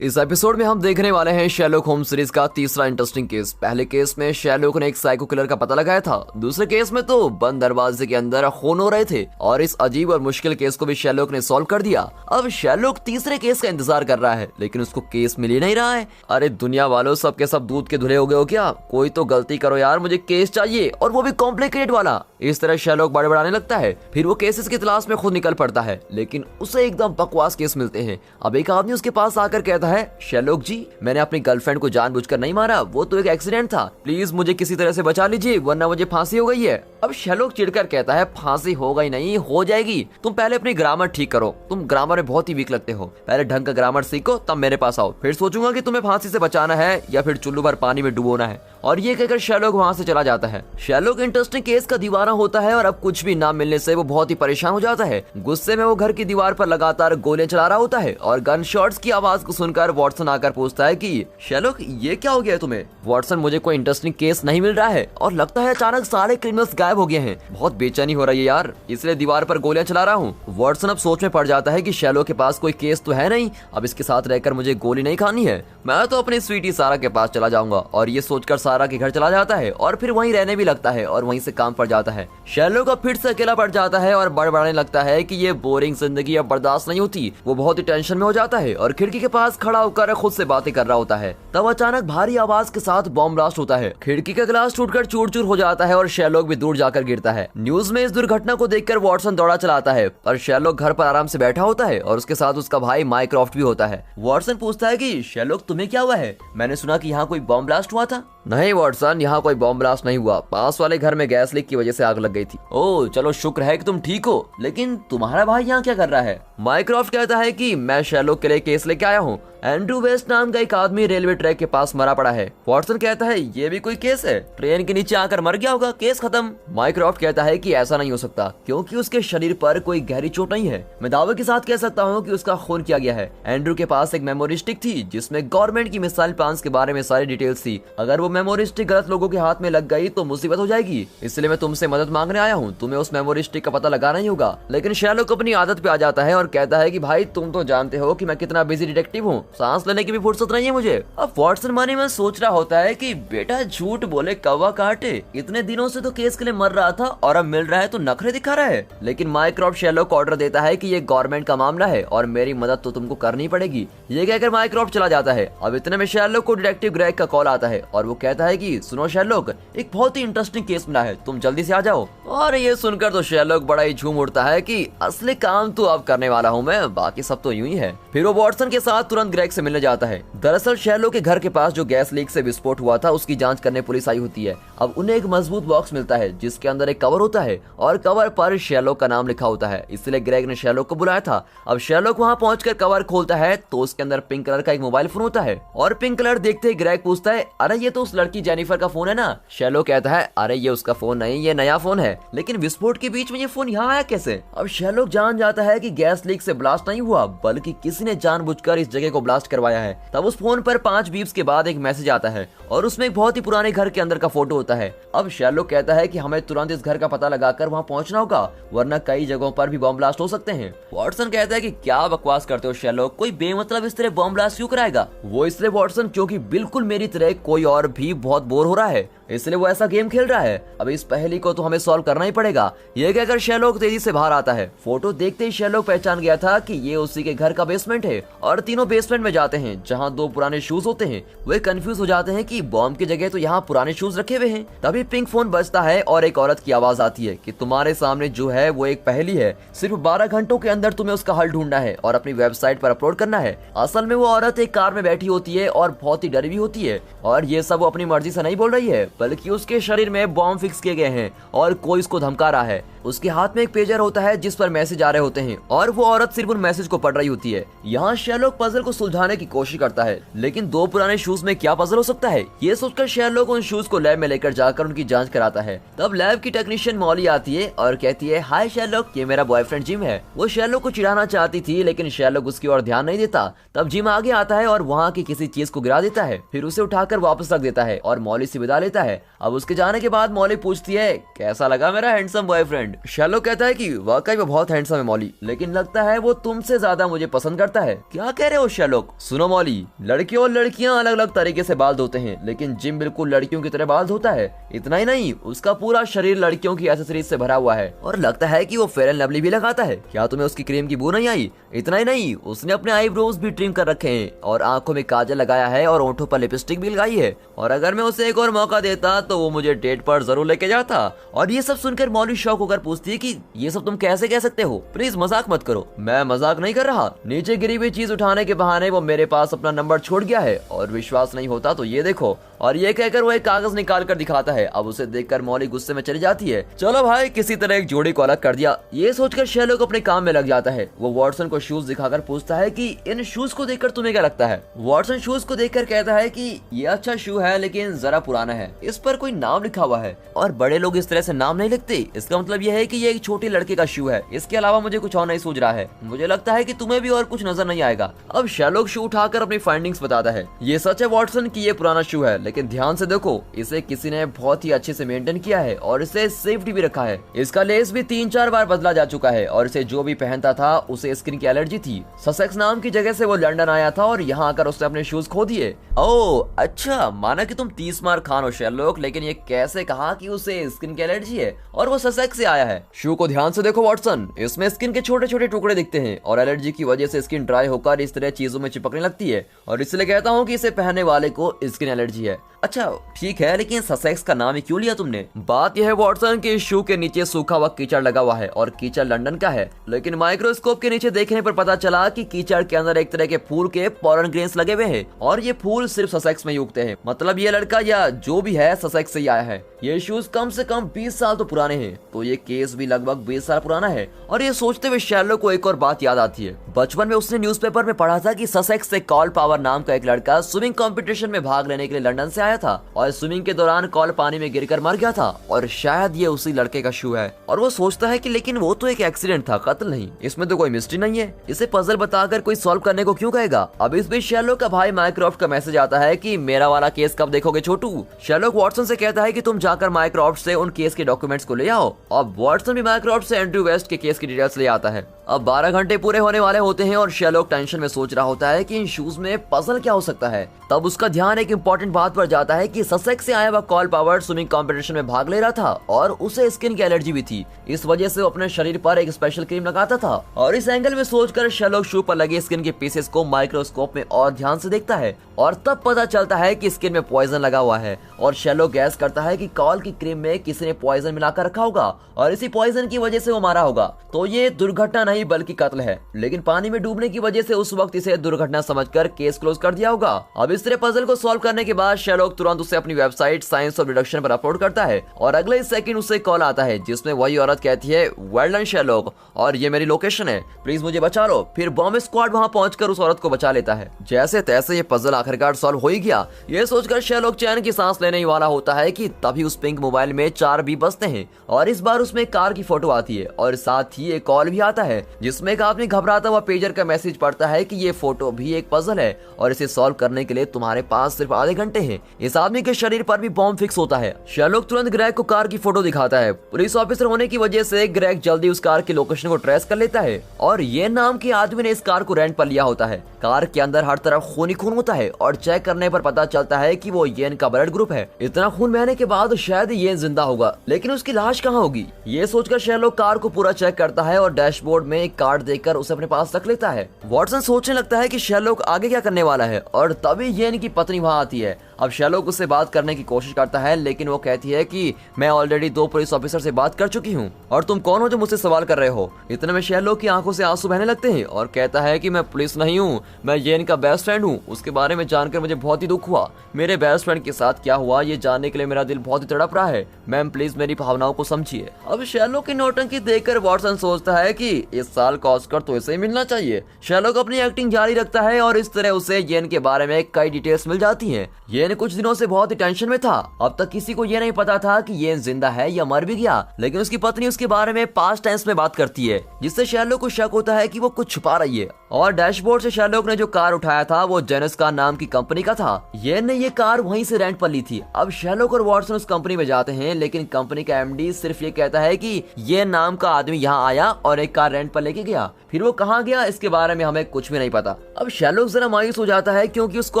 इस एपिसोड में हम देखने वाले हैं शेरलॉक होम्स सीरीज का तीसरा इंटरेस्टिंग केस। पहले केस में शेरलॉक ने एक साइको किलर का पता लगाया था, दूसरे केस में तो बंद दरवाजे के अंदर खून हो रहे थे और इस अजीब और मुश्किल केस को भी शेरलॉक ने सॉल्व कर दिया। अब शेरलॉक तीसरे केस का इंतजार कर रहा है, लेकिन उसको केस मिल ही नहीं रहा है। अरे दुनिया वालों, सब के सब दूध के धुले हो गए हो क्या? कोई तो गलती करो यार, मुझे केस चाहिए और वो भी कॉम्प्लिकेटेड वाला। इस तरह शेरलॉक बड़बड़ाने लगता है। फिर वो केसेस की तलाश में खुद निकल पड़ता है, लेकिन उसे एकदम बकवास केस मिलते हैं। अब एक आदमी उसके पास आकर कहता है, शेरलॉक जी, मैंने अपनी गर्लफ्रेंड को जानबूझकर नहीं मारा, वो तो एक एक्सीडेंट था, प्लीज मुझे किसी तरह से बचा लीजिए वरना मुझे फांसी हो गई है। अब शेरलॉक चिढ़कर कहता है, फांसी हो गई नहीं, हो जाएगी। तुम पहले अपनी ग्रामर ठीक करो, तुम ग्रामर में बहुत ही वीक लगते हो। पहले ढंग का ग्रामर सीखो, तब मेरे पास आओ, फिर सोचूंगा कि तुम्हें फांसी से बचाना है या फिर चुल्लू भर पानी में डुबोना है। और ये कहकर शेरलॉक वहां से चला जाता है। शेरलॉक इंटरेस्टिंग केस का दीवाना होता है और अब कुछ भी ना मिलने से वो बहुत ही परेशान हो जाता है। गुस्से में वो घर की दीवार पर लगातार गोलियां चला रहा होता है और गन शॉट्स की आवाज को सुनकर वॉटसन आकर पूछता है कि शेरलॉक, ये क्या हो गया है तुम्हें? वॉटसन, मुझे कोई इंटरेस्टिंग केस नहीं मिल रहा है और लगता है अचानक सारे क्रिमिनल्स गायब हो गए हैं। बहुत बेचैनी हो रही है यार, इसलिए दीवार पर गोलियां चला रहा हूँ। वॉटसन अब सोच में पड़ जाता है कि शेरलॉक के पास कोई केस तो है नहीं, अब इसके साथ रहकर मुझे गोली नहीं खानी है, मैं तो अपनी स्वीटी सारा के पास चला जाऊंगा। और ये सोचकर सारा के घर चला जाता है और फिर वहीं रहने भी लगता है और वहीं से काम पड़ जाता है। शेरलॉक अब फिर से अकेला पड़ जाता है और बड़बड़ाने लगता है कि ये बोरिंग जिंदगी अब बर्दाश्त नहीं होती। वो बहुत ही टेंशन में हो जाता है और खिड़की के पास खड़ा होकर खुद से बातें कर रहा होता है। तब अचानक भारी आवाज के साथ बॉम्ब ब्लास्ट होता है, खिड़की का ग्लास टूटकर चूर चूर हो जाता है और शेरलॉक भी दूर जाकर गिरता है। न्यूज में इस दुर्घटना को देखकर वॉटसन दौड़ा चलाता है, पर शेरलॉक घर पर आराम से बैठा होता है और उसके साथ उसका भाई माइक्रॉफ्ट भी होता है। वॉटसन पूछता है कि शेरलॉक, तुम्हें क्या हुआ है? मैंने सुना कि यहाँ कोई बॉम्ब ब्लास्ट हुआ था। नहीं वॉटसन, यहाँ कोई बॉम्ब ब्लास्ट नहीं हुआ, पास वाले घर में गैस लीक की वजह से आग लग गई थी। ओह चलो, शुक्र है कि तुम ठीक हो, लेकिन तुम्हारा भाई यहाँ क्या कर रहा है? माइक्रॉफ्ट कहता है कि मैं शेरलॉक के लिए केस लेके आया हूँ। एंड्रू वेस्ट नाम का एक आदमी रेलवे ट्रैक के पास मरा पड़ा है। वॉटसन कहता है, ये भी कोई केस है? ट्रेन के नीचे आकर मर गया होगा, केस खत्म। माइक्रॉफ्ट कहता है कि ऐसा नहीं हो सकता, क्योंकि उसके शरीर पर कोई गहरी चोट नहीं है। मैं दावे के साथ कह सकता हूँ कि उसका खून किया गया है। एंड्रू के पास एक मेमोरी स्टिक थी जिसमें गवर्नमेंट की मिसाइल प्लान्स के बारे में सारी डिटेल्स थी। अगर वो मेमोरी स्टिक गलत लोगों के हाथ में लग गई तो मुसीबत हो जाएगी, इसलिए मैं तुमसे मदद मांगने आया हूँ। तुम्हें उस मेमोरी स्टिक का पता लगाना ही होगा। लेकिन शेरलॉक अपनी आदत पे आ जाता है और कहता है कि भाई, तुम तो जानते हो कि मैं कितना बिजी डिटेक्टिव हूँ, सांस लेने की भी फुर्सत नहीं है मुझे। अब वॉटसन माने में सोच रहा होता है कि बेटा झूठ बोले कौवा काटे, इतने दिनों से तो केस के लिए मर रहा था और अब मिल रहा है तो नखरे दिखा रहा है। लेकिन माइक्रॉफ्ट शेरलॉक को ऑर्डर देता है कि ये गवर्नमेंट का मामला है और मेरी मदद तो तुमको करनी पड़ेगी। ये कहकर माइक्रॉफ्ट चला जाता है। अब इतने में शेरलॉक को डिटेक्टिव ग्रेग का कॉल आता है और वो कहता है कि सुनो शेरलॉक, एक बहुत ही इंटरेस्टिंग केस मिला है, तुम जल्दी से आ जाओ। और ये सुनकर तो शेरलॉक बड़ा ही झूम उठता है कि असली काम तो अब करने वाला हूँ मैं, बाकी सब तो यूं ही है। फिर वो वॉटसन के साथ तुरंत ग्रेग से मिलने जाता है। दरअसल शेरलॉक के घर के पास जो गैस लीक से विस्फोट हुआ था उसकी जांच करने पुलिस आई होती है। अब उन्हें एक मजबूत बॉक्स मिलता है जिसके अंदर एक कवर होता है और कवर पर शेरलॉक का नाम लिखा होता है, इसलिए ग्रेग ने शेरलॉक को बुलाया था। अब शेरलॉक वहां पहुंचकर कवर खोलता है तो उसके अंदर पिंक कलर का एक मोबाइल फोन होता है और पिंक कलर देखते ही ग्रेग पूछता है, अरे ये तो उस लड़की जेनिफर का फोन है ना? शेरलॉक कहता है, अरे ये उसका फोन नहीं, ये नया फोन है। लेकिन विस्फोट के बीच में ये फोन यहाँ आया कैसे? अब शेरलॉक जान जाता है कि गैस लीक से ब्लास्ट नहीं हुआ, बल्कि किसी ने जानबूझकर इस जगह को ब्लास्ट करवाया है। तब उस फोन पर 5 बीप्स के बाद एक मैसेज आता है और उसमें एक बहुत ही पुराने घर के अंदर का फोटो होता है। अब शेरलॉक कहता है कि हमें तुरंत इस घर का पता लगाकर वहां पहुंचना होगा, वरना कई जगहों पर भी बॉम्ब ब्लास्ट हो सकते हैं। वॉटसन कहता है कि क्या बकवास करते हो शेरलॉक, कोई बेमतलब इस तरह बॉम्ब ब्लास्ट क्यों कराएगा? वो इसलिए वॉटसन, क्योंकि बिल्कुल मेरी तरह कोई और भी बहुत बोर हो रहा है, इसलिए वो ऐसा गेम खेल रहा है। अब इस पहेली को तो हमें सॉल्व करना ही पड़ेगा। ये कहकर शेरलॉक तेजी से बाहर आता है। फोटो देखते ही शेरलॉक पहचान गया था कि ये उसी के घर का बेसमेंट है और तीनों बेसमेंट में जाते हैं जहाँ 2 पुराने शूज होते हैं। वे कंफ्यूज हो जाते हैं कि बॉम्ब की जगह तो यहाँ पुराने शूज रखे हुए हैं। तभी पिंक फोन बजता है और एक औरत की आवाज आती है कि तुम्हारे सामने जो है वो एक पहेली है, सिर्फ 12 घंटों के अंदर तुम्हें उसका हल ढूंढना है और अपनी वेबसाइट पर अपलोड करना है। असल में वो औरत एक कार में बैठी होती है और बहुत ही डरी हुई होती है और ये सब वो अपनी मर्जी से नहीं बोल रही है, बल्कि उसके शरीर में बॉम्ब फिक्स किए गए हैं और कोई उसको धमका रहा है। उसके हाथ में एक पेजर होता है जिस पर मैसेज आ रहे होते हैं और वो औरत सिर्फ उन मैसेज को पढ़ रही होती है। यहाँ शेरलॉक पजल को सुलझाने की कोशिश करता है, लेकिन 2 पुराने शूज में क्या पजल हो सकता है? ये सोचकर शेरलॉक उन शूज को लैब में लेकर जाकर उनकी जांच कराता है। तब लैब की टेक्नीशियन मॉली आती है और कहती है, हाय शेरलॉक, ये मेरा बॉयफ्रेंड जिम है। वो शेरलॉक को चिढ़ाना चाहती थी, लेकिन शेरलॉक उसकी ओर ध्यान नहीं देता। तब जिम आगे आता है और वहाँ की किसी चीज को गिरा देता है, फिर उसे उठाकर वापस रख देता है और मॉली से विदा लेता है। अब उसके जाने के बाद मॉली पूछती है, कैसा लगा मेरा हैंडसम बॉयफ्रेंड? फ्रेंड। शैरलॉक कहता है कि वाकई में बहुत हैंडसम है मॉली, लेकिन लगता है वो तुमसे ज्यादा मुझे पसंद करता है। क्या कह रहे हो शैरलॉक? सुनो मॉली, लड़के और लड़कियां अलग अलग तरीके से बाल धोते हैं, लेकिन जिम बिल्कुल लड़कियों की तरह बाल धोता है। इतना ही नहीं, उसका पूरा शरीर लड़कियों की एक्सेसरीज से भरा हुआ है और लगता है कि वो फेयर एंड लवली भी लगाता है। क्या तुम्हें उसकी क्रीम की बू नहीं आई? इतना ही नहीं, उसने अपने आईब्रोज भी ट्रिम कर रखे हैं और आंखों में काजल लगाया है और होठों पर लिपस्टिक भी लगाई है। और अगर मैं उसे एक और मौका देता तो वो मुझे डेट पर जरूर लेके जाता। और ये सब सुनकर मॉली शॉक होकर पूछती है कि ये सब तुम कैसे कह सकते हो? प्लीज मजाक मत करो। मैं मजाक नहीं कर रहा। नीचे गिरी हुई चीज उठाने के बहाने वो मेरे पास अपना नंबर छोड़ गया है और विश्वास नहीं होता तो ये देखो। और ये कहकर वो एक कागज निकाल कर दिखाता है। अब उसे देखकर मॉली गुस्से में चली जाती है। चलो भाई, किसी तरह एक जोड़ी को अलग कर दिया। ये सोचकर शैरलॉक अपने काम में लग जाता है। वो वॉटसन को शूज दिखाकर पूछता है कि इन शूज को देखकर तुम्हें क्या लगता है? वॉटसन शूज को देखकर कहता है कि ये अच्छा शू है लेकिन जरा पुराना है, इस पर कोई नाम लिखा हुआ है और बड़े लोग इस तरह से नाम नहीं लिखते। इसका मतलब यह है कि ये एक छोटे लड़के का शू है। इसके अलावा मुझे कुछ और नहीं सूझ रहा है। मुझे लगता है कि तुम्हें भी और कुछ नजर नहीं आएगा। अब शैरलॉक शू उठाकर अपनी फाइंडिंग्स बताता है। ये सच है वॉटसन कि ये पुराना शू है, लेकिन ध्यान से देखो, इसे किसी ने बहुत ही अच्छे से मेंटेन किया है और इसे सेफ्टी भी रखा है। इसका लेस भी 3-4 बार बदला जा चुका है और इसे जो भी पहनता था उसे स्किन की एलर्जी थी। ससेक्स नाम की जगह से वो लंदन आया था और यहाँ आकर उसने अपने शूज खो दिए। ओह अच्छा, माना कि तुम 30 मार खान हो शैरलॉक, लेकिन ये कैसे कहा कि उसे स्किन की एलर्जी है और वो ससेक्स से आया है? शू को ध्यान से देखो वॉटसन, इसमें स्किन के छोटे छोटे टुकड़े दिखते हैं और एलर्जी की वजह से स्किन ड्राई होकर इस तरह चीजों में चिपकने लगती है और इसलिए कहता हूँ कि इसे पहनने वाले को स्किन एलर्जी है। अच्छा ठीक है, लेकिन ससेक्स का नाम ही क्यों लिया तुमने? बात यह है वॉटसन कि शू के नीचे सूखा हुआ कीचड़ लगा हुआ है और कीचड़ लंदन का है, लेकिन माइक्रोस्कोप के नीचे देखने पर पता चला कि कीचड़ के अंदर एक तरह के फूल के पोलन ग्रेन्स लगे हुए हैं और ये फूल सिर्फ ससेक्स में ही उगते हैं। मतलब ये लड़का या जो भी है ससेक्स से ही आया है। ये शूज कम से कम 20 साल तो पुराने हैं, तो ये केस भी लगभग 20 साल पुराना है। और ये सोचते हुए शैरलॉक को एक और बात याद आती है। बचपन में उसने न्यूज़पेपर में पढ़ा था कि ससेक्स से कॉल पावर नाम का एक लड़का स्विमिंग कंपटीशन में भाग लेने के लिए लंदन से आया था और स्विमिंग के दौरान कॉल पानी में गिरकर मर गया था और शायद ये उसी लड़के का शू है। और वो सोचता है कि लेकिन वो तो एक एक्सीडेंट था, कत्ल नहीं, इसमें तो कोई मिस्ट्री नहीं है। इसे पजल बताकर कोई सॉल्व करने को क्यों कहेगा? अब इस बीच शैरलॉक का भाई माइक्रोफ्ट का मैसेज आता है कि मेरा वाला केस कब देखोगे छोटू? शैरलॉक वॉटसन से कहता है कि तुम जाकर माइक्रोफ्ट से उन केस के डॉक्यूमेंट्स को ले आओ। अब वॉटसन भी माइक्रोफ्ट से एंड्रयू वेस्ट के केस की डिटेल्स ले आता है। अब 12 घंटे पूरे होने वाले होते हैं और शैरलॉक टेंशन में सोच रहा होता है कि इन शूज में पजल क्या हो सकता है। तब उसका ध्यान एक इम्पोर्टेंट बात पर जाता है कि ससेक्स से आया हुआ कॉल पावर स्विमिंग कंपटीशन में भाग ले रहा था और उसे स्किन की एलर्जी भी थी। इस वजह से वो अपने शरीर पर एक स्पेशल क्रीम लगाता था। और इस एंगल में सोचकर शैरलॉक शू पर लगे स्किन के पीसेस को माइक्रोस्कोप में और ध्यान से देखता है और तब पता चलता है कि स्किन में पॉइजन लगा हुआ है। और शैरलॉक गैस करता है कि कॉल की क्रीम में किसी ने पॉइजन मिलाकर रखा होगा और इसी पॉइजन की वजह से वो मारा होगा। तो ये दुर्घटना नहीं बल्कि कत्ल है, लेकिन पानी में डूबने की वजह से उस वक्त इसे दुर्घटना समझकर केस क्लोज कर दिया होगा। अब इस तरह पजल को सॉल्व करने के बाद शैरलॉक तुरंत उसे अपनी वेबसाइट साइंस ऑफ डिडक्शन पर अपलोड करता है और अगले सेकंड उसे कॉल आता है जिसमें वही औरत कहती है, वेल डन शैरलॉक, और ये मेरी लोकेशन है, प्लीज मुझे बचा लो। फिर बॉम्ब स्क्वाड वहां पहुंचकर उस औरत को बचा लेता है। जैसे तैसे ये पजल आखिरकार सॉल्व हो ही गया। ये सोचकर शैरलॉक चैन की सांस लेने ही वाला होता है कि तभी उस पिंक मोबाइल में 4 बीप बजते हैं और इस बार उसमें कार की फोटो आती है और साथ ही एक कॉल भी आता है जिसमें एक आदमी घबराता हुआ पेजर का मैसेज पढ़ता है कि ये फोटो भी एक पजल है और इसे सॉल्व करने के लिए तुम्हारे पास सिर्फ आधे घंटे हैं। इस आदमी के शरीर पर भी बॉम्ब फिक्स होता है। शैरलॉक तुरंत ग्रेग को कार की फोटो दिखाता है। पुलिस ऑफिसर होने की वजह से ग्रेग जल्दी उस कार की लोकेशन को ट्रेस कर लेता है और ये नाम के आदमी ने इस कार को रेंट पर लिया होता है। कार के अंदर हर तरफ खून ही खून होता है और चेक करने पर पता चलता है कि वो येन का ब्लड ग्रुप है। इतना खून बहने के बाद शायद येन जिंदा होगा, लेकिन उसकी लाश कहाँ होगी? ये सोचकर शैरलॉक कार को पूरा चेक करता है और डैशबोर्ड में एक कार्ड देखकर उसे अपने पास रख लेता है। वॉटसन सोचने लगता है कि शैरलॉक आगे क्या करने वाला है और तभी येन की पत्नी वहां आती है। अब शैरलॉक उससे बात करने की कोशिश करता है, लेकिन वो कहती है कि मैं ऑलरेडी 2 पुलिस ऑफिसर से बात कर चुकी हूँ और तुम कौन हो जो मुझसे सवाल कर रहे हो? इतने में शैरलॉक की आंखों से आंसू बहने लगते हैं और कहता है कि मैं पुलिस नहीं हूँ, मैं येन का बेस्ट फ्रेंड हूँ। उसके बारे में जानकर मुझे बहुत ही दुख हुआ। मेरे बेस्ट फ्रेंड के साथ क्या हुआ ये जानने के लिए मेरा दिल बहुत ही तड़प रहा है। मैम प्लीज मेरी भावनाओं को समझिए। अब शैरलॉक की नौटंकी देखकर वॉटसन सोचता है कि इस साल का ऑस्कर तो इसे ही मिलना चाहिए। शैरलॉक अपनी एक्टिंग जारी रखता है और इस तरह उसे येन के बारे में कई डिटेल्स मिल जाती हैं। येन कुछ दिनों से बहुत ही टेंशन में था। अब तक किसी को ये नहीं पता था कि येन जिंदा है या मर भी गया, लेकिन उसकी पत्नी उसके बारे में पास्ट टेंस में बात करती है जिससे शैरलॉक को शक होता है कि वो कुछ छुपा रही है। और डैशबोर्ड से शेरलॉक ने जो कार उठाया था वो जेनस कार नाम की कंपनी का था। येन ने ये कार वहीं से रेंट पर ली थी। अब शेरलॉक और वॉटसन उस कंपनी में जाते हैं, लेकिन कंपनी का एमडी सिर्फ ये कहता है कि ये नाम का आदमी यहाँ आया और एक कार रेंट पर लेके गया। फिर वो कहाँ गया इसके बारे में हमें कुछ भी नहीं पता। अब शेरलॉक जरा मायूस हो जाता है क्योंकि उसको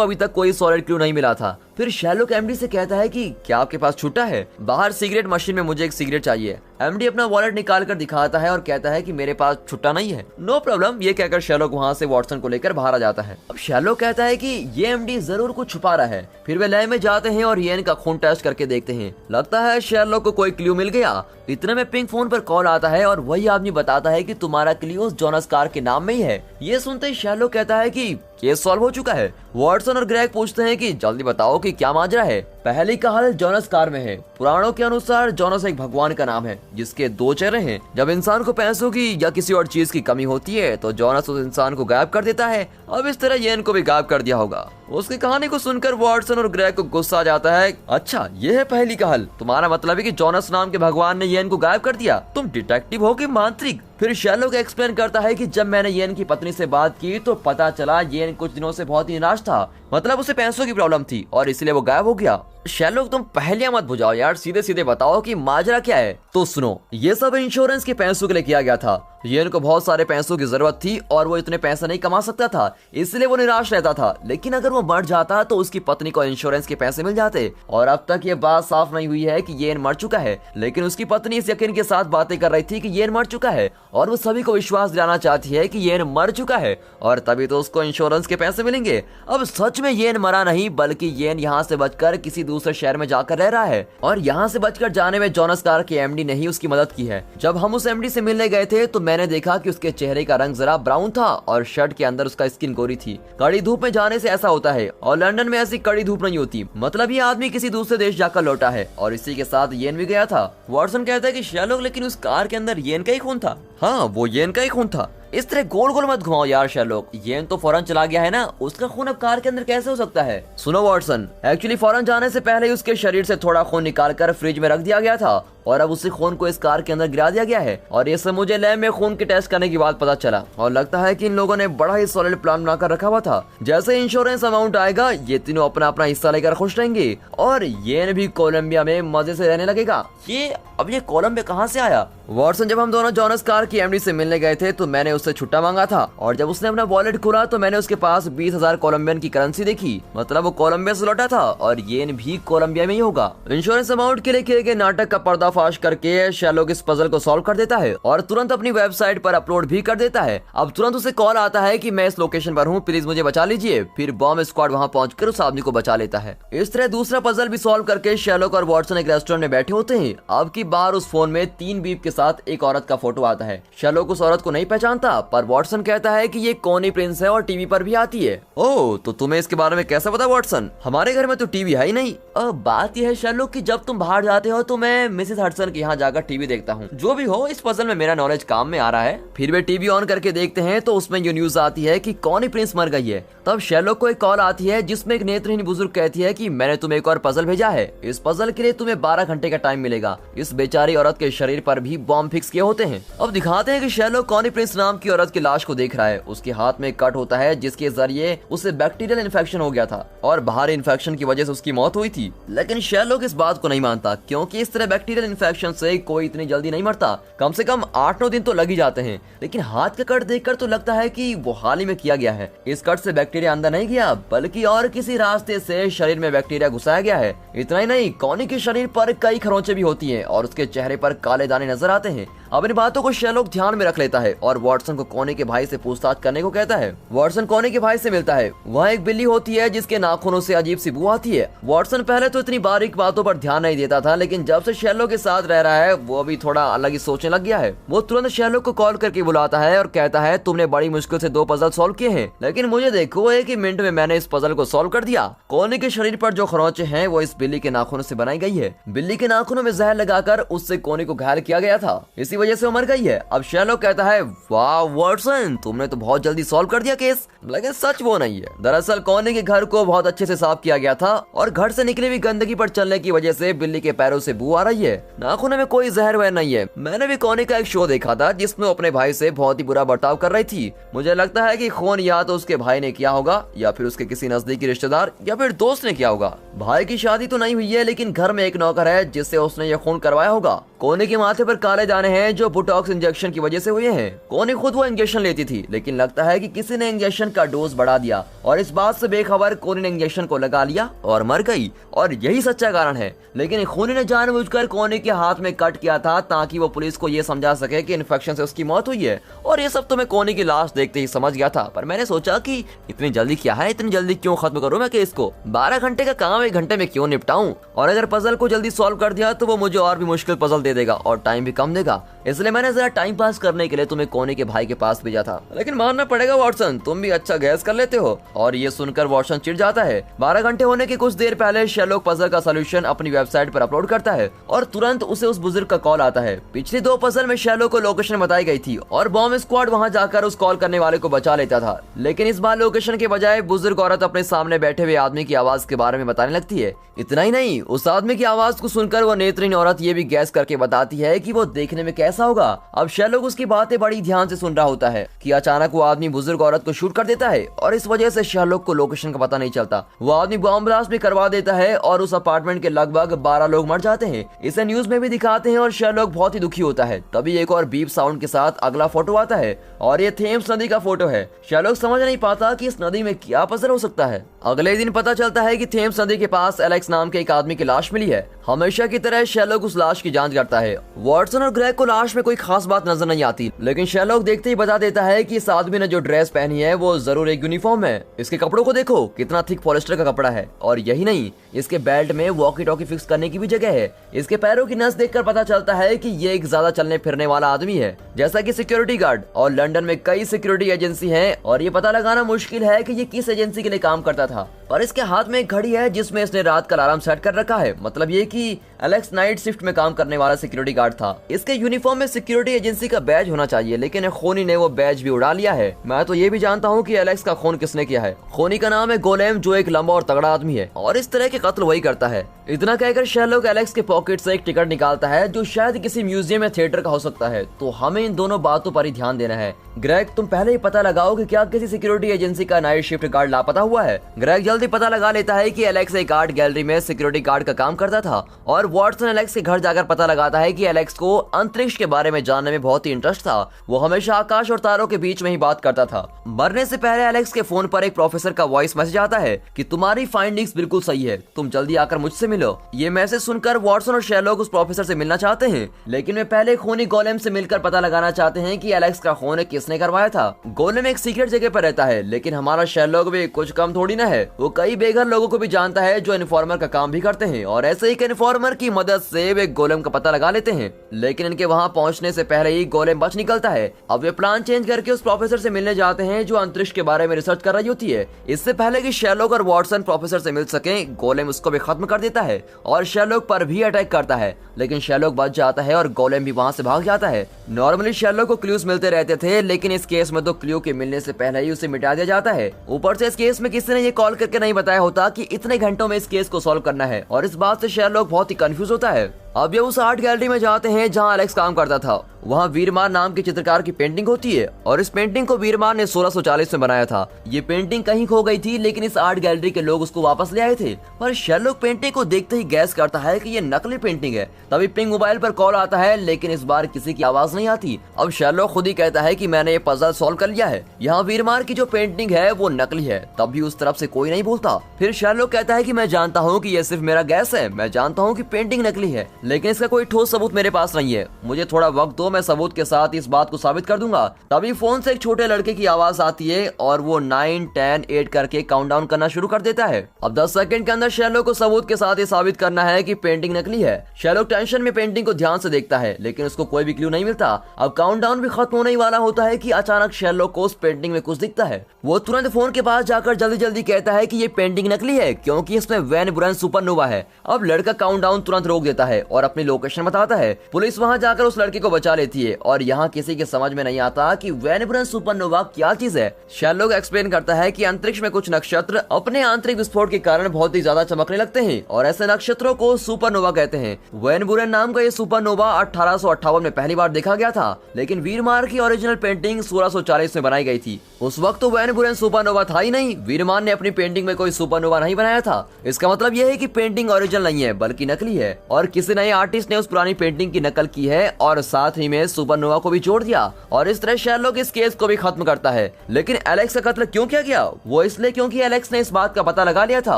अभी तक कोई सॉलिड क्लू नहीं मिला था। फिर शेरलॉक एमडी से कहता है कि क्या आपके पास छुट्टा है? बाहर सिगरेट मशीन में मुझे एक सिगरेट चाहिए। एमडी अपना वॉलेट निकाल कर दिखाता है और कहता है कि मेरे पास छुट्टा नहीं है। नो प्रॉब्लम, ये कहकर शेरलॉक वहाँ से वॉटसन को लेकर बाहर आ जाता है। अब शेरलॉक कहता है कि ये एमडी जरूर कुछ छुपा रहा है। फिर वे लैब में जाते हैं और येन का खून टेस्ट करके देखते हैं। लगता है शेरलॉक को कोई क्लू मिल गया। इतने में पिंक फोन पर कॉल आता है और वही आदमी बताता है कि तुम्हारा क्लू उस जोनस कार के नाम में ही है। ये सुनते ही शेरलॉक कहता है कि केस सॉल्व हो चुका है। वॉटसन और ग्रेग पूछते हैं कि जल्दी बताओ कि क्या माजरा है। पहली का हल जोनस कार में है। पुराणों के अनुसार जोनस एक भगवान का नाम है जिसके दो चेहरे हैं। जब इंसान को पैसों की या किसी और चीज की कमी होती है तो जोनस उस इंसान को गायब कर देता है। अब इस तरह येन को भी गायब कर दिया होगा। उसकी कहानी को सुनकर वॉटसन और ग्रेग को गुस्सा आ जाता है। अच्छा, ये है पहली का हल। तुम्हारा मतलब है कि जोनस नाम के भगवान ने येन को गायब कर दिया? तुम डिटेक्टिव हो कि मांत्रिक? फिर शेरलॉक एक्सप्लेन करता है कि जब मैंने येन की पत्नी से बात की तो पता चला येन कुछ दिनों से बहुत ही निराश था। मतलब उसे पैसों की प्रॉब्लम थी और इसलिए वो गायब हो गया। शेरलॉक तुम पहलियां मत बुझाओ यार, सीधे सीधे बताओ कि माजरा क्या है। तो सुनो, ये सब इंश्योरेंस के पैसों के लिए किया गया था। येन को बहुत सारे पैसों की जरूरत थी और वो इतने पैसे नहीं कमा सकता था, इसलिए वो निराश रहता था। लेकिन अगर वो मर जाता तो उसकी पत्नी को इंश्योरेंस के पैसे मिल जाते। और अब तक ये बात साफ नहीं हुई है कि येन मर चुका है, लेकिन उसकी पत्नी इस यकीन के साथ बातें कर रही थी कि येन मर चुका है और वो सभी को विश्वास दिलाना चाहती है कि येन मर चुका है और तभी तो उसको इंश्योरेंस के पैसे मिलेंगे। अब सच में येन मरा नहीं, बल्कि येन यहाँ से बचकर किसी दूसरे शहर में जाकर रह रहा है और यहाँ से बचकर जाने में जोनस कार के एमडी ने ही उसकी मदद की है। जब हम उस एमडी से मिलने गए थे तो मैंने देखा कि उसके चेहरे का रंग जरा ब्राउन था और शर्ट के अंदर उसका स्किन गोरी थी। कड़ी धूप में जाने से ऐसा होता है और लंदन में ऐसी कड़ी धूप नहीं होती। मतलब ये आदमी किसी दूसरे देश जाकर लौटा है और इसी के साथ येन भी गया था। वॉटसन कहता है कि शेरलॉक, लेकिन उस कार के अंदर येन का ही खून था। हाँ, वो येन का ही खून था। इस तरह गोल गोल मत घुमाओ यार शेरलॉक, येन तो फौरन चला गया है ना, उसका खून अब कार के अंदर कैसे हो सकता है? सुनो वॉटसन, एक्चुअली फौरन जाने से पहले उसके शरीर से थोड़ा खून निकालकर फ्रिज में रख दिया गया था और अब उसी खून को इस कार के अंदर गिरा दिया गया है। और ये सब मुझे लैब में खून के टेस्ट करने के बाद पता चला और लगता है कि इन लोगों ने बड़ा ही सॉलिड प्लान बनाकर रखा हुआ था। जैसे इंश्योरेंस अमाउंट आएगा ये तीनों अपना अपना हिस्सा लेकर खुश रहेंगे और येन भी कोलंबिया में मजे से रहने लगेगा। ये कोलंबिया कहाँ से आया? वॉटसन, जब हम दोनों जोनस कार की एमडी से मिलने गए थे तो मैंने उससे छुट्टा मांगा था और जब उसने अपना वॉलेट खोला तो मैंने उसके पास 20,000 कोलंबियन की करेंसी देखी। मतलब वो कोलंबिया से लौटा था और येन भी कोलंबिया में ही होगा। इंश्योरेंस अमाउंट के लिए किए गए नाटक का पर्दाफाश करके शेरलॉक इस पजल को सॉल्व कर देता है और तुरंत अपनी वेबसाइट पर अपलोड भी कर देता है। अब तुरंत उसे कॉल आता है कि मैं इस लोकेशन पर हूँ, प्लीज मुझे बचा लीजिए। फिर बॉम्ब स्क्वाड वहाँ पहुंचकर उस आदमी को बचा लेता है। इस तरह दूसरा पजल भी सॉल्व करके शेरलॉक और वॉटसन एक रेस्टोरेंट में बैठे होते हैं। अब की बार उस फोन में 3 बीप के साथ एक औरत का फोटो आता है। शेरलॉक उस औरत को नहीं पहचानता, पर वॉटसन कहता है कि ये कॉनी प्रिंस है और टीवी पर भी आती है। ओह, तो तुम्हें इसके बारे में कैसा पता वॉटसन? हमारे घर में तो टीवी है ही नहीं। बात यह है शेरलॉक कि जब तुम बाहर जाते हो तो मैं मिसेस हडसन के यहाँ जाकर टीवी देखता हूँ। जो भी हो, इस पजल में मेरा नॉलेज काम में आ रहा है। फिर वे टीवी ऑन करके देखते हैं तो उसमें ये न्यूज आती है कि कॉनी प्रिंस मर गई है। तब शेरलॉक को एक कॉल आती है जिसमें एक नेत्रहीन बुजुर्ग कहती है कि मैंने तुम्हें एक और पजल भेजा है। इस पजल के लिए तुम्हें 12 घंटे का टाइम मिलेगा। इस बेचारी औरत के शरीर पर भी बॉम्ब फिक्स किए होते हैं। अब दिखाते हैं कि शेरलॉक कॉनी प्रिंस नाम की औरत की लाश को देख रहा है। उसके हाथ में कट होता है जिसके जरिए उसे बैक्टीरियल इन्फेक्शन हो गया था और बाहरी इन्फेक्शन की वजह से उसकी मौत हुई थी। लेकिन शेरलॉक इस बात को नहीं मानता क्योंकि इस तरह बैक्टीरियल इन्फेक्शन से कोई इतनी जल्दी नहीं मरता। कम से कम 8-9 दिन तो लग ही जाते हैं। लेकिन हाथ का कट देखकर तो लगता है कि वो हाल ही में किया गया है। इस कट से बैक्टीरिया अंदर नहीं गया बल्कि और किसी रास्ते से शरीर में बैक्टीरिया घुसाया गया है। इतना ही नहीं, कॉनी के शरीर पर कई खरोंचे भी होती हैं और उसके चेहरे पर काले दाने नजर आते हैं। अपनी बातों को शेरलॉक ध्यान में रख लेता है और वॉटसन को कॉनी के भाई से पूछताछ करने को कहता है। वॉटसन कॉनी के भाई से मिलता है। वहाँ एक बिल्ली होती है जिसके नाखूनों से अजीब सी बू आती है। वॉटसन पहले तो इतनी बारीक बातों पर ध्यान नहीं देता था, लेकिन जब से शेरलॉक के साथ रह रहा है वो भी थोड़ा अलग ही सोचने लग गया है। वो तुरंत शेरलॉक को कॉल करके बुलाता है और कहता है तुमने बड़ी मुश्किल से 2 पजल सॉल्व किए हैं, लेकिन मुझे देखो 1 ही मिनट में मैंने इस पजल को सॉल्व कर दिया। कॉनी के शरीर पर जो खरोंचे हैं वो इस बिल्ली के नाखूनों से बनाई गई है। बिल्ली के नाखूनों में जहर लगाकर उससे कॉनी को घायल किया गया था। इसी वजह से वो मर गई है। अब शेरलॉक कहता है वाह वाटसन, तुमने तो बहुत जल्दी सॉल्व कर दिया केस। लेकिन सच वो नहीं है। दरअसल कॉनी के घर को बहुत अच्छे से साफ किया गया था और घर से निकली हुई गंदगी पर चलने की वजह से बिल्ली के पैरों से बू आ रही है। नाखून में कोई जहर वह नहीं है। मैंने भी कॉनी का एक शो देखा था जिसमें वो अपने भाई से बहुत ही बुरा बर्ताव कर रही थी। मुझे लगता है कि खून या तो उसके भाई ने किया होगा या फिर उसके किसी नजदीकी रिश्तेदार या फिर दोस्त ने किया होगा। भाई की शादी तो नहीं हुई है लेकिन घर में एक नौकर है जिससे उसने यह खून करवाया होगा। कोनी के माथे पर काले दाने हैं जो बोटॉक्स इंजेक्शन की वजह से हुए हैं। कोनी खुद वो इंजेक्शन लेती थी लेकिन लगता है कि किसी ने इंजेक्शन का डोज बढ़ा दिया और इस बात से बेखबर कोनी ने इंजेक्शन को लगा लिया और मर गई और यही सच्चा कारण है। लेकिन कोनी ने जानबूझकर कोनी के हाथ में कट किया था ताकि वो पुलिस को ये समझा सके कि इन्फेक्शन से उसकी मौत हुई है। और ये सब तो मैं कोनी की लाश देखते ही समझ गया था, पर मैंने सोचा कि इतनी जल्दी क्या है, इतनी जल्दी क्यों खत्म करूं मैं केस को। 12 घंटे का काम 1 घंटे में क्यों निपटाऊं। और अगर पजल को जल्दी सॉल्व कर दिया तो वो मुझे और भी मुश्किल पजल दे देगा और टाइम भी कम देगा। इसलिए मैंने जरा टाइम पास करने के लिए तुम्हें कोनी के भाई के पास भेजा था। लेकिन मानना पड़ेगा वाटसन, तुम भी अच्छा गैस कर लेते हो। और ये सुनकर वाटसन चिढ़ जाता है। 12 घंटे होने के कुछ देर पहले शेरलॉक पजल का सॉल्यूशन अपनी वेबसाइट पर अपलोड करता है और तुरंत उसे उस बुजुर्ग का कॉल आता है। पिछली 2 पजल में शेरलॉक को लोकेशन बताई गई थी और बॉम्ब स्क्वाड वहां जाकर उस कॉल करने वाले को बचा लेता था। लेकिन इस बार लोकेशन के बजाय बुजुर्ग औरत अपने सामने बैठे हुए आदमी की आवाज के बारे में बताने लगती है। इतना ही नहीं, उस आदमी की आवाज को सुनकर वो नेत्रहीन औरत ये भी गैस करके बताती है कि वो देखने में कैसा होगा। अब शेरलॉक उसकी बातें बड़ी ध्यान से सुन रहा होता है कि अचानक वो आदमी बुजुर्ग औरत को शूट कर देता है और इस वजह से शेरलॉक को लोकेशन का पता नहीं चलता। वो आदमी बॉम्ब ब्लास्ट भी करवा देता है और उस अपार्टमेंट के लगभग 12 लोग मर जाते हैं। इसे न्यूज में भी दिखाते हैं और शेरलॉक बहुत ही दुखी होता है। तभी एक और बीप साउंड के साथ अगला फोटो आता है और ये थेम्स नदी का फोटो है। शेरलॉक समझ नहीं पाता कि इस नदी में क्या पजल हो सकता है। अगले दिन पता चलता है कि थेम्स नदी के पास एलेक्स नाम के एक आदमी की लाश मिली है। हमेशा की तरह शेरलॉक उस लाश की जांच करता है। वाटसन और ग्रेग को लाश में कोई खास बात नजर नहीं आती, लेकिन शेरलॉक देखते ही बता देता है कि इस आदमी ने जो ड्रेस पहनी है वो जरूर एक यूनिफॉर्म है। इसके कपड़ों को देखो, कितना थिक पॉलिस्टर का कपड़ा है। और यही नहीं, इसके बेल्ट में वॉकी टॉकी फिक्स करने की भी जगह है। इसके पैरों की नस देखकर पता चलता है कि ये एक ज्यादा चलने फिरने वाला आदमी है, जैसा कि सिक्योरिटी गार्ड। और लंदन में कई सिक्योरिटी एजेंसी हैं और ये पता लगाना मुश्किल है कि ये किस एजेंसी के लिए काम करता था। पर इसके हाथ में एक घड़ी है जिसमें इसने रात का अलार्म सेट कर रखा है। मतलब ये कि एलेक्स नाइट शिफ्ट में काम करने वाला सिक्योरिटी गार्ड था। इसके यूनिफॉर्म में सिक्योरिटी एजेंसी का बैज होना चाहिए, लेकिन खोनी ने वो बैज भी उड़ा लिया है। मैं तो ये भी जानता हूँ कि एलेक्स का खून किसने किया है। खोनी का नाम है गोलेम, जो एक लंबा और तगड़ा आदमी है और इस तरह के कत्ल वही करता है। इतना कहकर शेरलॉक एलेक्स के पॉकेट से एक टिकट निकालता है जो शायद किसी म्यूजियम या थिएटर का हो सकता है। तो हमें इन दोनों बातों पर ही ध्यान देना है। ग्रेग, तुम पहले ही पता लगाओ कि क्या किसी सिक्योरिटी एजेंसी का नाइट शिफ्ट गार्ड लापता हुआ है। ग्रेग जल्दी पता लगा लेता है कि एलेक्स एक आर्ट गैलरी में सिक्योरिटी गार्ड का काम करता था और वाटसन एलेक्स के घर जाकर पता लगाता है कि एलेक्स को अंतरिक्ष के बारे में जानने में बहुत ही इंटरेस्ट था। वो हमेशा आकाश और तारों के बीच में ही बात करता था। मरने से पहले एलेक्स के फोन पर एक प्रोफेसर का वॉइस मैसेज आता है कि तुम्हारी फाइंडिंग्स बिल्कुल सही है, तुम जल्दी आकर मुझसे मिलो। ये मैसेज सुनकर वाटसन और शेरलॉक उस प्रोफेसर से मिलना चाहते हैं, लेकिन वे पहले खूनी गोलेम से मिलकर पता लगाना चाहते हैं कि एलेक्स का खून किसने करवाया था। गोलेम एक सीक्रेट जगह पर रहता है, लेकिन हमारा शेरलॉक भी कुछ कम थोड़ी ना है। वो कई बेघर लोगों को भी जानता है जो इन्फॉर्मर का काम भी करते हैं और ऐसे ही एक इन्फॉर्मर की मदद से वे गोलेम का पता लगा लेते हैं। लेकिन इनके वहां पहुंचने से पहले ही गोलेम बच निकलता है। अब वे प्लान चेंज करके उस प्रोफेसर से मिलने जाते हैं जो अंतरिक्ष के बारे में रिसर्च कर रही होती है। इससे पहले कि शेरलॉक और वाटसन प्रोफेसर से मिल सके, गोलेम उसको भी खत्म कर देता है और शेरलॉक पर भी अटैक करता है। लेकिन शेरलॉक बच जाता है और गोलेम भी वहां से भाग जाता है। नॉर्मली शेरलॉक को क्लूज मिलते रहते थे, लेकिन इस केस में तो क्लू के मिलने से पहले ही उसे मिटा दिया जाता है। ऊपर से इस केस में किसी ने ये कॉल करके नहीं बताया होता कि इतने घंटों में इस केस को सॉल्व करना है और इस बात से शेरलॉक बहुत ही कंफ्यूज होता है। अब ये उस आर्ट गैलरी में जाते हैं जहां एलेक्स काम करता था। वहां वीरमार नाम के चित्रकार की पेंटिंग होती है और इस पेंटिंग को वीरमार ने 1640 में बनाया था। ये पेंटिंग कहीं खो गई थी, लेकिन इस आर्ट गैलरी के लोग उसको वापस ले आए थे। पर शेरलॉक पेंटिंग को देखते ही गैस करता है कि ये नकली पेंटिंग है। तभी पिंग मोबाइल पर कॉल आता है, लेकिन इस बार किसी की आवाज नहीं आती। अब शेरलॉक खुद ही कहता है कि मैंने ये पजल सॉल्व कर लिया है, यहाँ वीरमार की जो पेंटिंग है वो नकली है। तब भी उस तरफ से कोई नहीं बोलता। फिर शेरलॉक कहता है कि मैं जानता हूँ कि ये सिर्फ मेरा गैस है, मैं जानता हूँ कि पेंटिंग नकली है, लेकिन इसका कोई ठोस सबूत मेरे पास नहीं है। मुझे थोड़ा वक्त दो, मैं सबूत के साथ इस बात को साबित कर दूंगा। तभी फोन से एक छोटे लड़के की आवाज आती है और वो 9, 10, 8 करके काउंटडाउन करना शुरू कर देता है। अब 10 सेकंड के अंदर शेरलॉक को सबूत के साथ ये साबित करना है कि पेंटिंग नकली है। शेरलॉक टेंशन में पेंटिंग को ध्यान से देखता है, लेकिन उसको कोई भी क्लू नहीं मिलता। अब काउंटडाउन भी खत्म होने ही वाला होता है कि अचानक शेरलॉक को उस पेंटिंग में कुछ दिखता है। वो तुरंत फोन के पास जाकर जल्दी जल्दी कहता है कि ये पेंटिंग नकली है, क्योंकि इसमें वैन बुरन सुपरनोवा है। अब लड़का काउंटडाउन तुरंत रोक देता है और अपनी लोकेशन बताता है। पुलिस वहाँ जाकर उस लड़की को बचा लेती है और यहाँ किसी के समझ में नहीं आता कि वैन ब्यूरेन सुपरनोवा क्या चीज है। शेरलॉक एक्सप्लेन करता है कि अंतरिक्ष में कुछ नक्षत्र अपने आंतरिक विस्फोट के कारण बहुत ही ज्यादा चमकने लगते हैं और ऐसे नक्षत्रों को सुपरनोवा कहते हैं। वैन ब्यूरेन नाम का ये सुपरनोवा 1858 में पहली बार देखा गया था, लेकिन वीरमार की ओरिजिनल पेंटिंग 1640 में बनाई गई थी। उस वक्त तो वैन ब्यूरेन सुपरनोवा था ही नहीं। वीरमान ने अपनी पेंटिंग में कोई सुपरनोवा नहीं बनाया था। इसका मतलब यह है कि पेंटिंग ओरिजिनल नहीं है बल्कि नकली है और किसी नए आर्टिस्ट ने उस पुरानी पेंटिंग की नकल की है और साथ ही में सुपरनोवा को भी जोड़ दिया और इस तरह शेरलॉक इस केस को भी खत्म करता है। लेकिन एलेक्स का कत्ल क्यों किया गया? वो इसलिए क्योंकि एलेक्स ने इस बात का पता लगा लिया था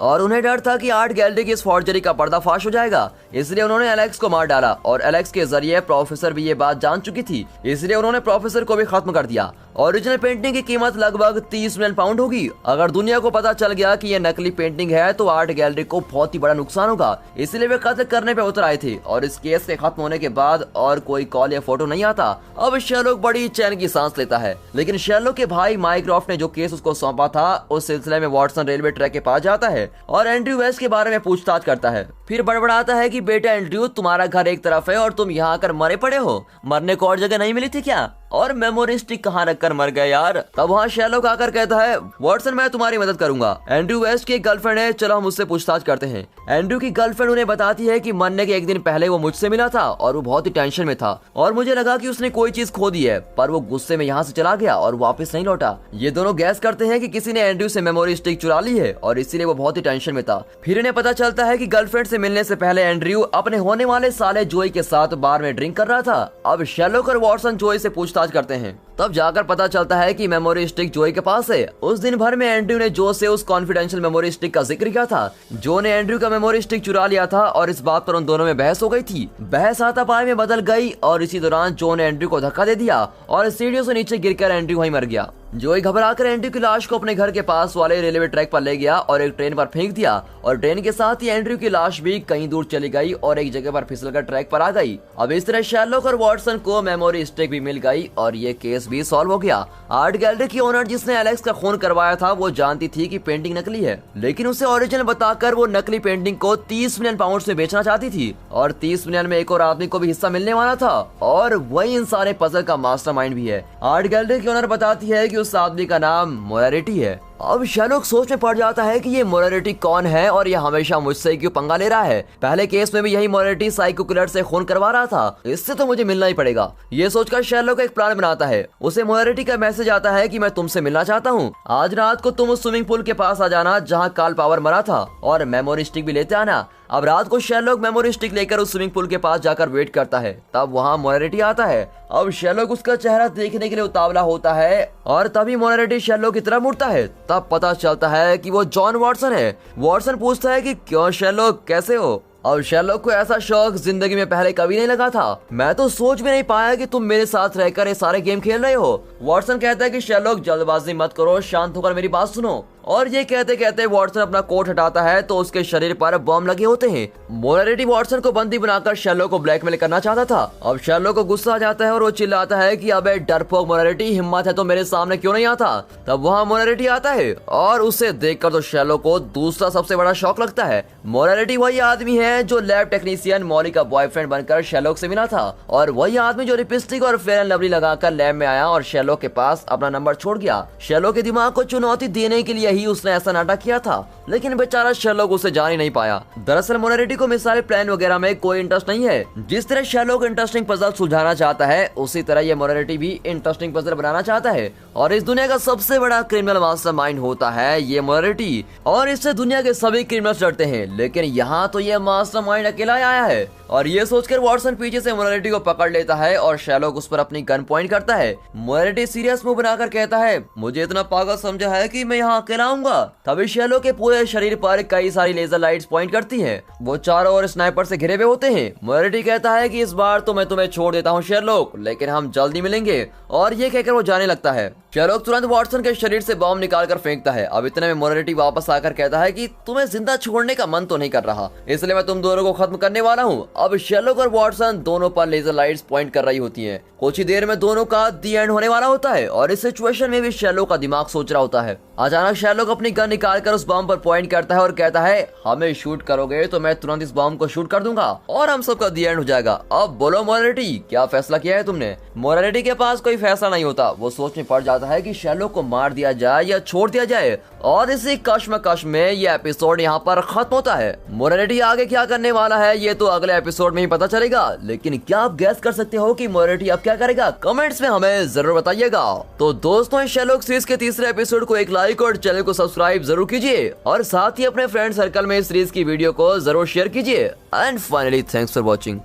और उन्हें डर था कि आर्ट गैलरी की इस फॉर्जरी का पर्दाफाश हो जाएगा, इसलिए उन्होंने एलेक्स को मार डाला और एलेक्स के जरिए प्रोफेसर भी ये बात जान चुकी थी, इसलिए उन्होंने प्रोफेसर को भी खत्म कर दिया। ओरिजिनल पेंटिंग की कीमत लगभग 30 मिलियन पाउंड होगी। अगर दुनिया को पता चल गया कि यह नकली पेंटिंग है तो आर्ट गैलरी को बहुत ही बड़ा नुकसान होगा, इसलिए वे कत्ल करने पे उतर आए थे और इस केस के खत्म होने के बाद और कोई कॉल या फोटो नहीं आता। अब शेरलॉक बड़ी चैन की सांस लेता है, लेकिन शेरलॉक के भाई माइक्रॉफ्ट ने जो केस उसको सौंपा था उस सिलसिले में वाटसन रेलवे ट्रैक के पास जाता है और एंड्रयू वेस्ट के बारे में पूछताछ करता है। फिर बड़बड़ाता है कि बेटा एंड्रयू, तुम्हारा घर एक तरफ है और तुम यहाँ आकर मरे पड़े हो, मरने को और जगह नहीं मिली थी क्या? और मेमोरी स्टिक कहाँ रखकर मर गए यार? तब वहाँ शेरलॉक आकर कहता है, वाटसन मैं तुम्हारी मदद करूंगा। एंड्रयू वेस्ट की गर्लफ्रेंड है, चलो हम उससे पूछताछ करते हैं। एंड्रयू की गर्लफ्रेंड उन्हें बताती है कि मरने के एक दिन पहले वो मुझसे मिला था और वो बहुत ही टेंशन में था और मुझे लगा कि उसने कोई चीज खो दी है, पर वो गुस्से में यहाँ से चला गया और वापस नहीं लौटा। ये दोनों गैस करते हैं कि किसी ने एंड्रयू से मेमोरी स्टिक चुरा ली है और इसीलिए वो बहुत ही टेंशन में था। फिर इन्हें पता चलता है कि गर्लफ्रेंड से मिलने से पहले एंड्रयू अपने होने वाले साले जोई के साथ बार में ड्रिंक कर रहा था। अब शेरलॉक और वाटसन जोई से पूछताछ करते हैं, तब जाकर पता चलता है कि मेमोरी स्टिक जोई के पास है। उस दिन भर में एंड्रयू ने जो से उस कॉन्फिडेंशियल मेमोरी स्टिक का जिक्र किया था। जो ने एंड्रयू का मेमोरी स्टिक चुरा लिया था और इस बात पर उन दोनों में बहस हो गई थी। बहस हाथापाई में बदल गई और इसी दौरान जो ने एंड्रयू को धक्का दे दिया और सीढ़ियों से नीचे गिरकर एंड्रयू वहीं मर गया। जोई घबराकर एंड्रयू की लाश को अपने घर के पास वाले रेलवे ट्रैक पर ले गया और एक ट्रेन पर फेंक दिया और ट्रेन के साथ ही एंड्रयू की लाश भी कहीं दूर चली गई और एक जगह पर फिसलकर ट्रैक पर आ गई। अब इस तरह शेरलॉक और वाटसन को मेमोरी स्टिक भी मिल गई और ये केस भी सॉल्व हो गया। आर्ट गैलरी की ओनर जिसने एलेक्स का खून करवाया था वो जानती थी कि पेंटिंग नकली है, लेकिन उसे ओरिजिनल बताकर वो नकली पेंटिंग को 30 मिलियन पाउंड में बेचना चाहती थी और 30 मिलियन में एक और आदमी को भी हिस्सा मिलने वाला था और वही इन सारे पजल का मास्टरमाइंड भी है। आर्ट गैलरी की ओनर बताती है कि उस आदमी का नाम मोरारिटी है। अब शेरलॉक सोच में पड़ जाता है कि ये मोरारिटी कौन है और ये हमेशा मुझसे क्यों पंगा ले रहा है। पहले केस में भी यही मोरारिटी साइको किलर से खून करवा रहा था, इससे तो मुझे मिलना ही पड़ेगा। ये सोचकर शेरलॉक एक प्लान बनाता है। उसे मोरारिटी का मैसेज आता है कि मैं तुमसे मिलना चाहता हूँ, आज रात को तुम उस स्विमिंग पूल के पास आ जाना जहाँ कार्ल पावर मरा था और मेमोरी स्टिक भी लेते आना। अब रात को शेरलॉक मेमोरी स्टिक लेकर उस स्विमिंग पूल के पास जाकर वेट करता है। तब वहाँ मोरारिटी आता है। अब शेरलॉक उसका चेहरा देखने के लिए उतावला होता है और तभी मोरारिटी शेरलॉक की तरफ मुड़ता है। तब पता चलता है कि वो जॉन वाटसन है। वाटसन पूछता है कि क्यों शेरलॉक, कैसे हो? अब शेरलॉक को ऐसा शौक जिंदगी में पहले कभी नहीं लगा था। मैं तो सोच भी नहीं पाया कि तुम मेरे साथ रहकर ये सारे गेम खेल रहे हो। वाटसन कहता है कि शेरलॉक जल्दबाजी मत करो, शांत होकर मेरी बात सुनो। और ये कहते कहते वाटसन अपना कोट हटाता है तो उसके शरीर पर बम लगे होते हैं। मोरारिटी वाटसन को बंदी बनाकर शेरलॉक को ब्लैकमेल करना चाहता था। अब शेरलॉक को गुस्सा आ जाता है और वो चिल्लाता है कि अबे डरपोक मोरारिटी, हिम्मत है तो मेरे सामने क्यों नहीं आता? तब वहाँ मोरारिटी आता है और उसे देखकर तो शेरलॉक को दूसरा सबसे बड़ा शौक लगता है। मोरारिटी वही आदमी है जो लैब टेक्नीशियन मॉली का बॉयफ्रेंड बनकर शेरलॉक से मिला था और वही आदमी जो लिपस्टिक और फेयर एंड लवली लगाकर लैब में आया और शेरलॉक के पास अपना नंबर छोड़ गया। शेरलॉक के दिमाग को चुनौती देने के लिए ही उसने ऐसा नाटक किया था, लेकिन बेचारा शेरलॉक उसे जान ही नहीं पाया। दरअसल मोरारिटी को मिसाइल प्लान वगैरह में कोई इंटरेस्ट नहीं है। जिस तरह शेरलॉक इंटरेस्टिंग पजल सुलझाना चाहता है उसी तरह ये मोरारिटी भी इंटरेस्टिंग पजल बनाना चाहता है और इस दुनिया का सबसे बड़ा क्रिमिनल मास्टरमाइंड होता है ये मोरारिटी और इससे दुनिया के सभी क्रिमिनल्स डरते हैं। लेकिन यहाँ तो ये मास्टरमाइंड अकेला आया है और ये सोचकर वाटसन पीछे से मोरारिटी को पकड़ लेता है और शेरलॉक उस पर अपनी गन पॉइंट करता है। मोरारिटी सीरियस मुंह बनाकर कहता है, मुझे इतना पागल समझा है कि मैं यहाँ अकेला आऊंगा? तभी शेरलॉक के पूरे शरीर पर कई सारी लेजर लाइट्स पॉइंट करती हैं। वो चारों ओर स्नाइपर से घिरे हुए होते हैं। मोरारिटी कहता है कि इस बार तो मैं तुम्हें छोड़ देता हूँ शेरलॉक, लेकिन हम जल्दी मिलेंगे और ये कहकर वो जाने लगता है। शेरलॉक तुरंत वाटसन के शरीर से बॉम्ब निकालकर फेंकता है। अब इतने में मोरारिटी वापस आकर कहता है कि तुम्हें जिंदा छोड़ने का मन तो नहीं कर रहा, इसलिए मैं तुम दोनों को खत्म करने वाला हूँ। अब शेरलॉक और वाटसन दोनों पर लेजर लाइट्स पॉइंट कर रही होती हैं। कुछ ही देर में दोनों का दी एंड होने वाला होता है और इस सिचुएशन में भी शेरलॉक का दिमाग सोच रहा होता है। अचानक शेरलॉक अपनी गन निकालकर उस बॉम्ब पर पॉइंट करता है और कहता है हमें शूट करोगे तो मैं तुरंत इस बॉम्ब को शूट कर दूंगा और हम सबका दी एंड हो जाएगा। अब बोलो मोरालिटी, क्या फैसला किया है तुमने? मोरालिटी के पास कोई फैसला नहीं होता, वो सोच में पड़ जाता है कि शेरलॉक को मार दिया जाए या छोड़ दिया जाए और इसी कश्मकश में ये एपिसोड यहाँ पर खत्म होता है। मोरालिटी आगे क्या करने वाला है ये तो अगले एपिसोड में ही पता चलेगा, लेकिन क्या आप गैस कर सकते हो कि मोरालिटी अब क्या करेगा? कमेंट्स में हमें जरूर बताइएगा। तो दोस्तों, इस शेरलॉक सीरीज के तीसरे एपिसोड को एक लाइक और चैनल को सब्सक्राइब जरूर कीजिए और साथ ही अपने फ्रेंड सर्कल में इस सीरीज की वीडियो को जरूर शेयर कीजिए। And finally thanks for watching.